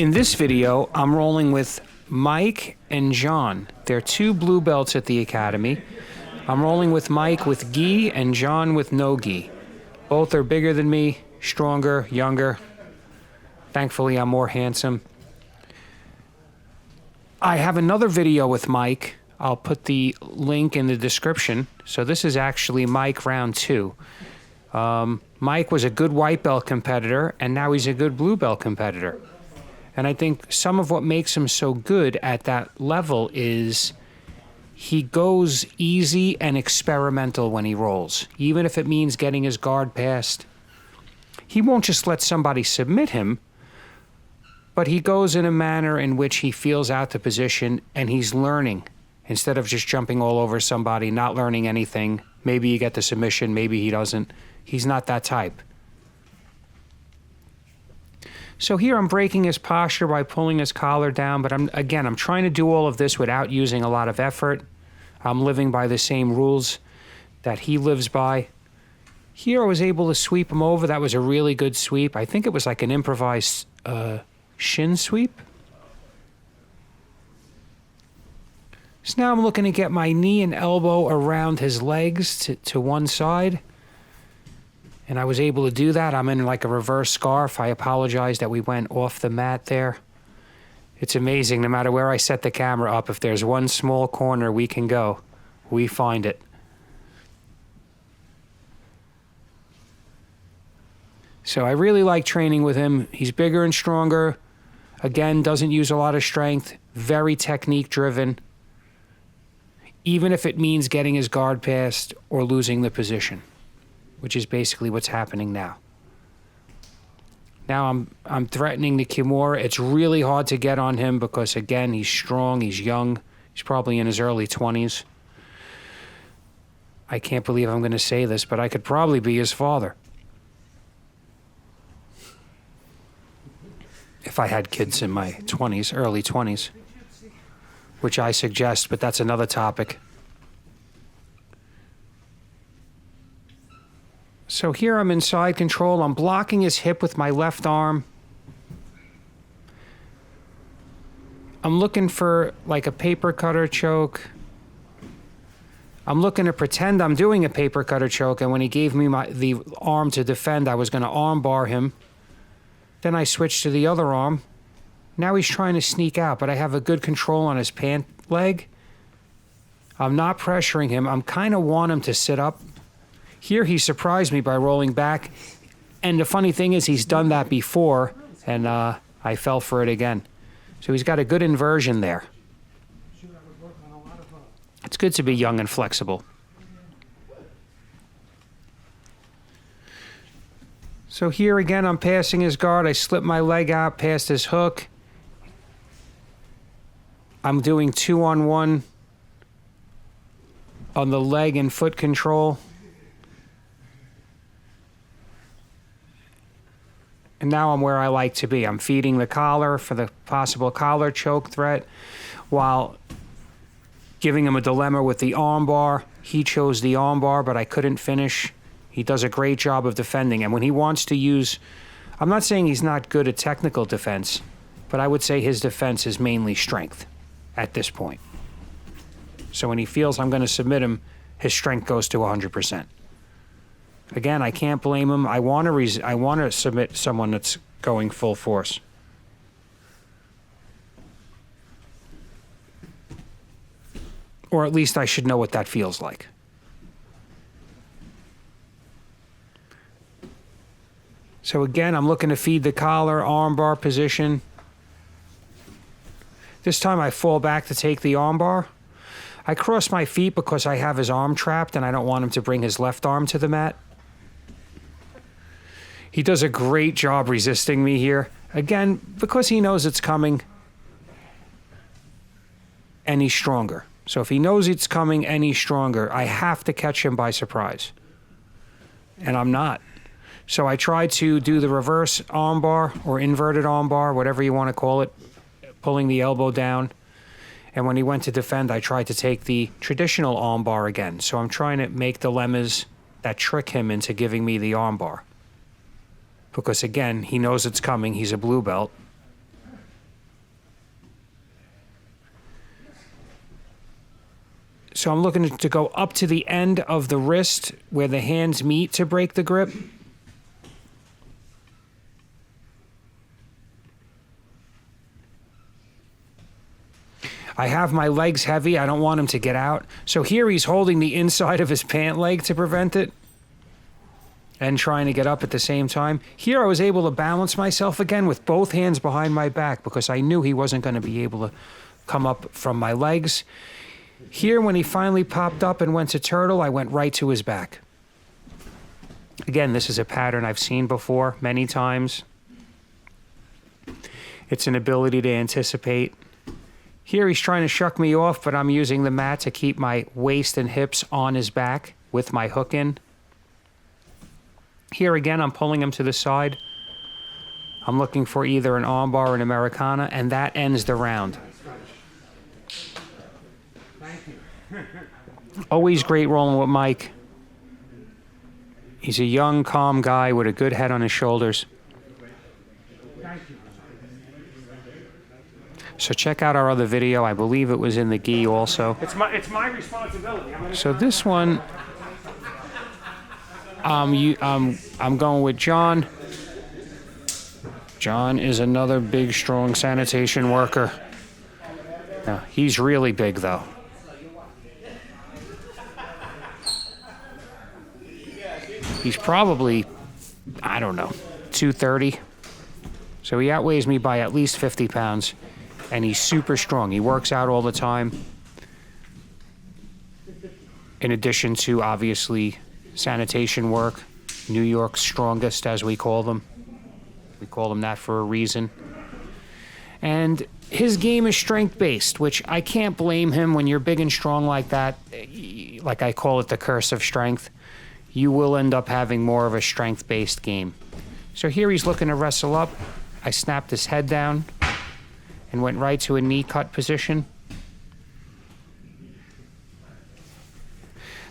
In this video, I'm rolling with Mike and John. They're two blue belts at the academy. I'm rolling with Mike with gi and John with no gi. Both are bigger than me, stronger, younger. Thankfully, I'm more handsome. I have another video with Mike. I'll put the link in the description. So this is actually Mike round 2. Mike was a good white belt competitor, and now he's a good blue belt competitor. And I think some of what makes him so good at that level is he goes easy and experimental when he rolls, even if it means getting his guard passed. He won't just let somebody submit him, but he goes in a manner in which he feels out the position and he's learning instead of just jumping all over somebody, not learning anything. Maybe you get the submission, maybe he doesn't. He's not that type. So here I'm breaking his posture by pulling his collar down, but I'm trying to do all of this without using a lot of effort. I'm living by the same rules that he lives by. Here I was able to sweep him over. That was a really good sweep. I think it was like an improvised shin sweep. So now I'm looking to get my knee and elbow around his legs to one side. And I was able to do that. I'm in like a reverse scarf. I apologize that we went off the mat there. It's amazing, no matter where I set the camera up, if there's one small corner we can go, we find it. So I really like training with him. He's bigger and stronger. Again, doesn't use a lot of strength. Very technique driven. Even if it means getting his guard passed or losing the position, which is basically what's happening now. Now I'm threatening the Kimura. It's really hard to get on him because, again, he's strong, he's young. He's probably in his early 20s. I can't believe I'm going to say this, but I could probably be his father. If I had kids in my 20s, early 20s, which I suggest, but that's another topic. So here I'm in side control. I'm blocking his hip with my left arm. I'm looking for like a paper cutter choke. I'm looking to pretend I'm doing a paper cutter choke, and when he gave me the arm to defend, I was going to arm bar him. Then I switched to the other arm. Now he's trying to sneak out, but I have a good control on his pant leg. I'm not pressuring him. I'm kind of want him to sit up. Here he surprised me by rolling back. And the funny thing is he's done that before, and I fell for it again. So he's got a good inversion there. It's good to be young and flexible. So here again, I'm passing his guard. I slip my leg out past his hook. I'm doing 2-on-1 on the leg and foot control. And now I'm where I like to be. I'm feeding the collar for the possible collar choke threat while giving him a dilemma with the arm bar. He chose the arm bar, but I couldn't finish. He does a great job of defending. And when he wants to use, I'm not saying he's not good at technical defense, but I would say his defense is mainly strength at this point. So when he feels I'm going to submit him, his strength goes to 100%. Again, I can't blame him. I want to submit someone that's going full force. Or at least I should know what that feels like. So again, I'm looking to feed the collar, armbar position. This time I fall back to take the armbar. I cross my feet because I have his arm trapped and I don't want him to bring his left arm to the mat. He does a great job resisting me here. Again, because he knows it's coming and he's stronger. So if he knows it's coming and he's stronger, I have to catch him by surprise. And I'm not. So I try to do the reverse armbar or inverted armbar, whatever you want to call it, pulling the elbow down. And when he went to defend, I tried to take the traditional armbar again. So I'm trying to make dilemmas that trick him into giving me the armbar. Because again, he knows it's coming. He's a blue belt. So I'm looking to go up to the end of the wrist where the hands meet to break the grip. I have my legs heavy. I don't want him to get out. So here he's holding the inside of his pant leg to prevent it and trying to get up at the same time. Here I was able to balance myself again with both hands behind my back because I knew he wasn't going to be able to come up from my legs. Here, when he finally popped up and went to turtle, I went right to his back. Again, this is a pattern I've seen before many times. It's an ability to anticipate. Here he's trying to shuck me off, but I'm using the mat to keep my waist and hips on his back with my hook in. Here again, I'm pulling him to the side. I'm looking for either an armbar or an Americana, and that ends the round. Always great rolling with Mike. He's a young, calm guy with a good head on his shoulders. So check out our other video. I believe it was in the gi also. It's my responsibility. So this one, I'm going with John. John is another big, strong sanitation worker. Now, he's really big, though. He's probably, I don't know, 230. So he outweighs me by at least 50 pounds. And he's super strong. He works out all the time. In addition to, obviously, sanitation work. New York's strongest, as we call them. We call them that for a reason. And his game is strength-based, which I can't blame him when you're big and strong like that. Like I call it the curse of strength. You will end up having more of a strength-based game. So here he's looking to wrestle up. I snapped his head down and went right to a knee cut position.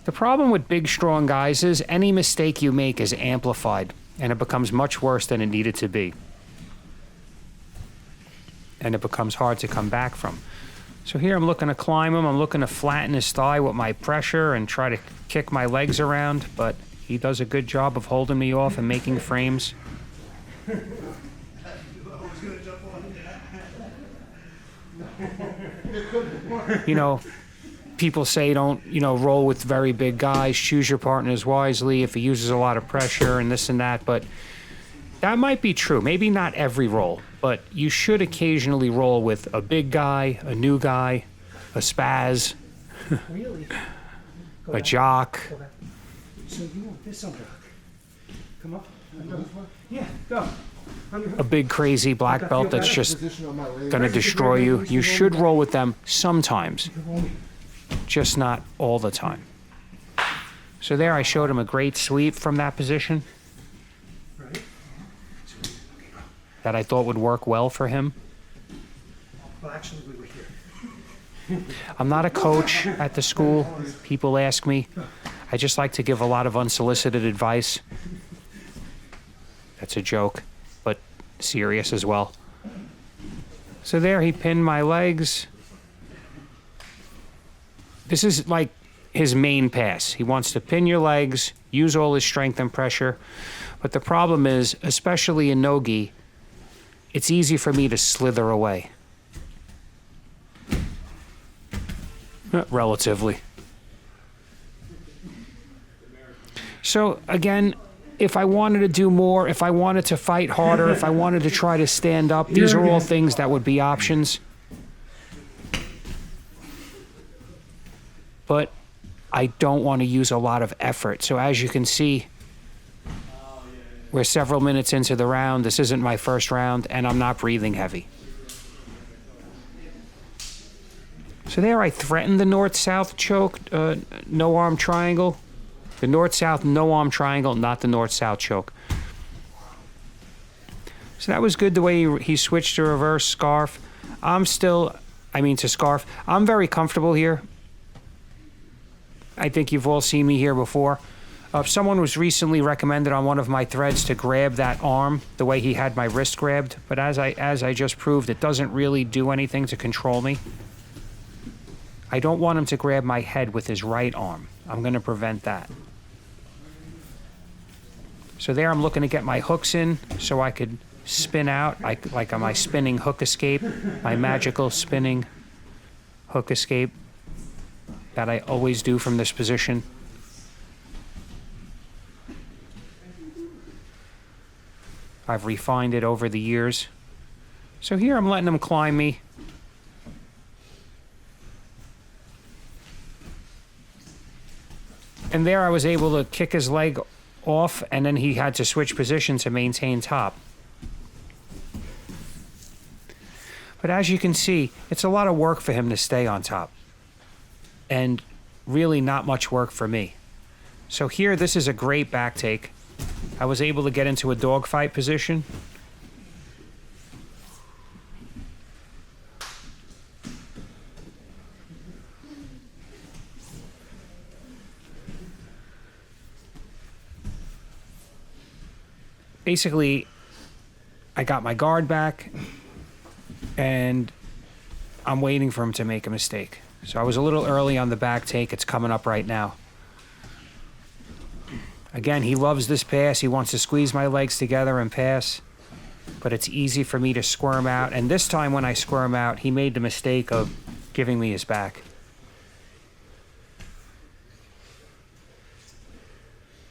The problem with big, strong guys is any mistake you make is amplified, and it becomes much worse than it needed to be. And it becomes hard to come back from. So here I'm looking to climb him. I'm looking to flatten his thigh with my pressure and try to kick my legs around, but he does a good job of holding me off and making frames. You know, people say don't, roll with very big guys, choose your partners wisely if he uses a lot of pressure and this and that, but that might be true. Maybe not every roll, but you should occasionally roll with a big guy, a new guy, a spaz, Really? a jock. So you want this underhook? Come up. Yeah, go. A big crazy black belt that's just going to destroy you. You should roll with them sometimes, just not all the time. So there I showed him a great sweep from that position that I thought would work well for him. Well, actually, we were here. I'm not a coach at the school. People ask me. I just like to give a lot of unsolicited advice. That's a joke, but serious as well. So there he pinned my legs. This is like his main pass. He wants to pin your legs, use all his strength and pressure. But the problem is, especially in no-gi, it's easy for me to slither away. Relatively. So again, if I wanted to do more, if I wanted to fight harder, if I wanted to try to stand up, these are all things that would be options. But I don't want to use a lot of effort. So as you can see, we're several minutes into the round. This isn't my first round, and I'm not breathing heavy. So there I threatened the north-south choke, no-arm triangle. The north-south no-arm triangle, not the north-south choke. So that was good the way he switched to reverse scarf. To scarf. I'm very comfortable here. I think you've all seen me here before. Someone was recently recommended on one of my threads to grab that arm the way he had my wrist grabbed, but as I just proved, it doesn't really do anything to control me. I don't want him to grab my head with his right arm. I'm going to prevent that. So there I'm looking to get my hooks in so I could spin out, like on my spinning hook escape, my magical spinning hook escape that I always do from this position. I've refined it over the years. So here I'm letting him climb me. And there I was able to kick his leg off, and then he had to switch position to maintain top. But as you can see, it's a lot of work for him to stay on top. And really not much work for me. So here, this is a great back take. I was able to get into a dogfight position. Basically, I got my guard back, and I'm waiting for him to make a mistake. So I was a little early on the back take. It's coming up right now. Again, he loves this pass. He wants to squeeze my legs together and pass, but it's easy for me to squirm out. And this time when I squirm out, he made the mistake of giving me his back.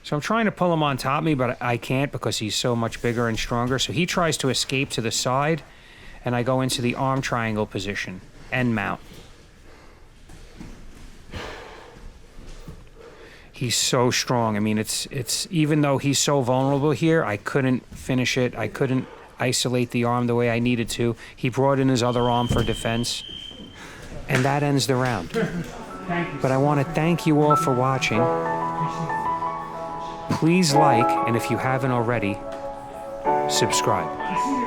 So I'm trying to pull him on top of me, but I can't because he's so much bigger and stronger. So he tries to escape to the side, and I go into the arm triangle position, end mount. He's so strong. I mean, it's even though he's so vulnerable here, I couldn't finish it. I couldn't isolate the arm the way I needed to. He brought in his other arm for defense, and that ends the round. But I want to thank you all for watching. Please like, and if you haven't already, subscribe.